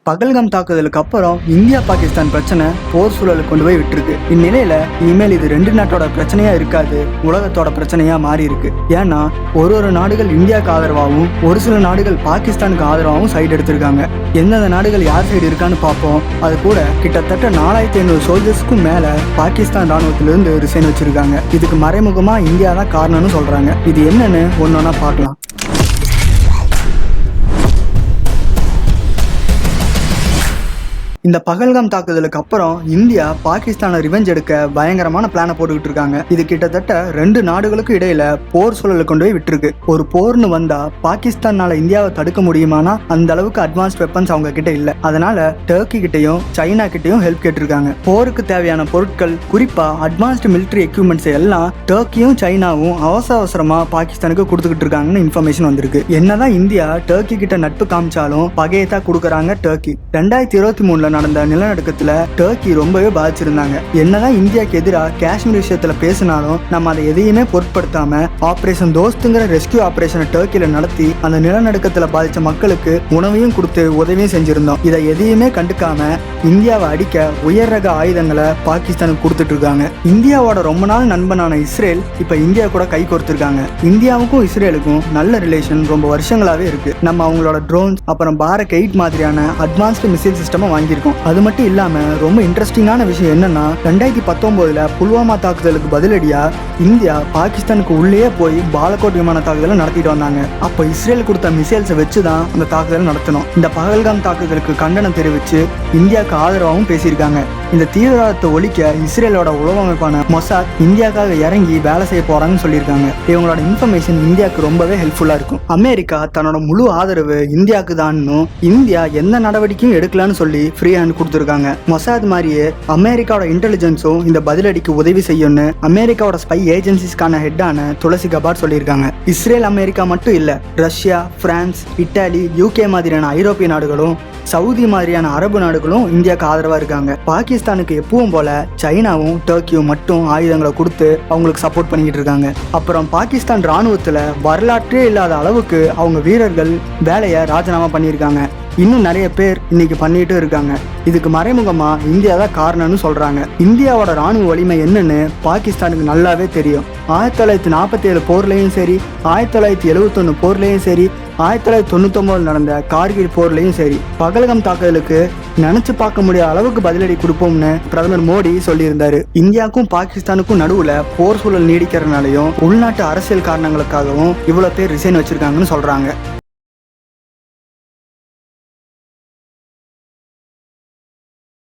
பகல்காம் தாக்குதலுக்கு அப்புறம் இந்தியா பாகிஸ்தான் பிரச்சனை போர் சூழலுக்கு கொண்டு போய் விட்டுருக்கு. இந்நிலையில இனிமேல் இது ரெண்டு நாட்டோட பிரச்சனையா இருக்காது, உலகத்தோட பிரச்சனையா மாறி இருக்கு. ஏன்னா ஒரு நாடுகள் இந்தியாவுக்கு ஆதரவாகவும் ஒரு சில நாடுகள் பாகிஸ்தானுக்கு ஆதரவாகவும் சைடு எடுத்திருக்காங்க. எந்தெந்த நாடுகள் யார் சைடு இருக்கான்னு பார்ப்போம். அது கூட கிட்டத்தட்ட 4500 சோல்ஜர்ஸ்க்கும் மேல பாகிஸ்தான் ராணுவத்திலிருந்து ரிசைன் வச்சிருக்காங்க. இதுக்கு மறைமுகமா இந்தியா தான் காரணம்னு சொல்றாங்க. இது என்னன்னு ஒன்னொன்னா பார்க்கலாம். இந்த பகல்காம் தாக்குதலுக்கு அப்புறம் இந்தியா பாகிஸ்தானை ரிவெஞ்ச் எடுக்க பயங்கரமான பிளானை போட்டுக்கிட்டு இருக்காங்க. இது கிட்டத்தட்ட ரெண்டு நாடுகளுக்கும் இடையில போர் சூழலை கொண்டு போய் விட்டுருக்கு. ஒரு போர்னு வந்தா பாகிஸ்தானால இந்தியாவை தடுக்க முடியுமானா அந்த அளவுக்கு அட்வான்ஸ்ட் வெப்பன்ஸ் அவங்க கிட்ட இல்ல. அதனால டர்க்கி கிட்டையும் சைனா கிட்டையும் ஹெல்ப் கேட்டிருக்காங்க. போருக்கு தேவையான பொருட்கள், குறிப்பா அட்வான்ஸ்டு மிலிட்டரி எக்யூப்மெண்ட்ஸ் எல்லாம் டர்க்கியும் சைனாவும் அவசரமா பாகிஸ்தானுக்கு கொடுத்துக்கிட்டு இருக்காங்கன்னு இன்ஃபர்மேஷன் வந்திருக்கு. என்னதான் இந்தியா டர்க்கி கிட்ட நட்பு காமிச்சாலும் பகையை தான் கொடுக்கறாங்க டர்க்கி. 2023 நடந்த நிலநடுக்கத்துல டர்க்கி ரொம்பவே பாதிச்சிருந்தாங்க. என்னதான் இந்தியாவுக்கு எதிராக காஷ்மீர் விஷயத்துல பேசினாலும் நம்ம அதை எதையுமே பொருட்படுத்தாம ஆபரேஷன் தோஸ்துங்கிற ரெஸ்கியூ ஆபரேஷனை டர்க்கில நடத்தி அந்த நிலநடுக்கத்துல பாதிச்ச மக்களுக்கு உணவையும் கொடுத்து உதவியும் செஞ்சிருந்தோம். இதை எதையுமே கண்டுக்காம இந்தியாவை அடிக்க உயர் ரக ஆயுதங்களை பாகிஸ்தானுக்கு கொடுத்துட்டு இருக்காங்க. இந்தியாவோட ரொம்ப நாள் நண்பனான இஸ்ரேல் இப்ப இந்தியா கூட கை கோர்த்திருக்காங்க. இந்தியாவுக்கும் இஸ்ரேலுக்கும் நல்ல ரிலேஷன் ரொம்ப வருஷங்களாவே இருக்கு. நம்ம அவங்களோட ட்ரோன்ஸ் அப்புறம் பாரக் 8 மாதிரியான அட்வான்ஸ்டு மிசைல் சிஸ்டமா வாங்கியிருக்கோம். அது மட்டும் இல்லாம ரொம்ப இன்ட்ரெஸ்டிங்கான விஷயம் என்னன்னா 2019 புல்வாமா தாக்குதலுக்கு பதிலடியா இந்தியா பாகிஸ்தானுக்கு உள்ளே போய் பாலகோட் விமான தாக்குதலை நடத்திட்டு வந்தாங்க. அப்போ இஸ்ரேல் கொடுத்த மிசைல்ஸை வச்சுதான் அந்த தாக்குதல் நடத்தணும். இந்த பகல்காம் தாக்குதலுக்கு கண்டனம் தெரிவிச்சு இந்தியாவுக்கு ஆதரவாகவும் பேசியிருக்காங்க. இந்த தீவிரவாதத்தை ஒழிக்க இஸ்ரேலோட உளவு அமைப்பான மொசாத் இந்தியாவுக்காக இறங்கி வேலை செய்ய போறாங்கன்னு சொல்லியிருக்காங்க. இவங்களோட இன்ஃபர்மேஷன் இந்தியாவுக்கு ரொம்பவே ஹெல்ப்ஃபுல்லா இருக்கும். அமெரிக்கா தன்னோட முழு ஆதரவு இந்தியாவுக்கு தான்னு இந்தியா எந்த நடவடிக்கையும் எடுக்கலான்னு சொல்லி ஃப்ரீ ஹேண்ட் கொடுத்துருக்காங்க. மொசாத் மாதிரியே அமெரிக்காவோட இன்டெலிஜென்ஸும் இந்த பதிலடிக்கு உதவி செய்யும்னு அமெரிக்காவோட ஸ்பை ஏஜென்சிஸ்க்கான ஹெட்டான துளசி கபார் சொல்லியிருக்காங்க. இஸ்ரேல் அமெரிக்கா மட்டும் இல்ல, ரஷ்யா, பிரான்ஸ், இத்தாலி, யூகே மாதிரியான ஐரோப்பிய நாடுகளும் சவுதி மாதிரியான அரபு நாடுகளும் இந்தியாவுக்கு ஆதரவா இருக்காங்க. பாகிஸ்தானுக்கு எப்பவும் போல சைனாவும் டர்க்கியும் மட்டும் ஆயுதங்களை கொடுத்து அவங்களுக்கு சப்போர்ட் பண்ணிக்கிட்டு இருக்காங்க. அப்புறம் பாகிஸ்தான் ராணுவத்துல வரலாற்றே இல்லாத அளவுக்கு அவங்க வீரர்கள் வேலையை ராஜினாமா பண்ணியிருக்காங்க. இன்னும் நிறைய பேர் இன்னைக்கு பண்ணிட்டு இருக்காங்க. இதுக்கு மறைமுகமா இந்தியா தான் காரணம்னு சொல்றாங்க. இந்தியாவோட ராணுவ வலிமை என்னன்னு பாகிஸ்தானுக்கு நல்லாவே தெரியும். 1947 போர்லையும் சரி, 1971 போர்லையும் சரி, 1999 நடந்த கார்கில் போர்லையும் சரி, பகல்காம் தாக்குதலுக்கு நினைச்சு பார்க்க முடியாத அளவுக்கு பதிலடி கொடுப்போம்னு பிரதமர் மோடி சொல்லியிருந்தாரு. இந்தியாவுக்கும் பாகிஸ்தானுக்கும் நடுவுல போர் சூழல் நீடிக்கிறதுனாலையும் உள்நாட்டு அரசியல் காரணங்களுக்காகவும் இவ்வளவு பேர் ரிசைன் வச்சிருக்காங்கன்னு சொல்றாங்க.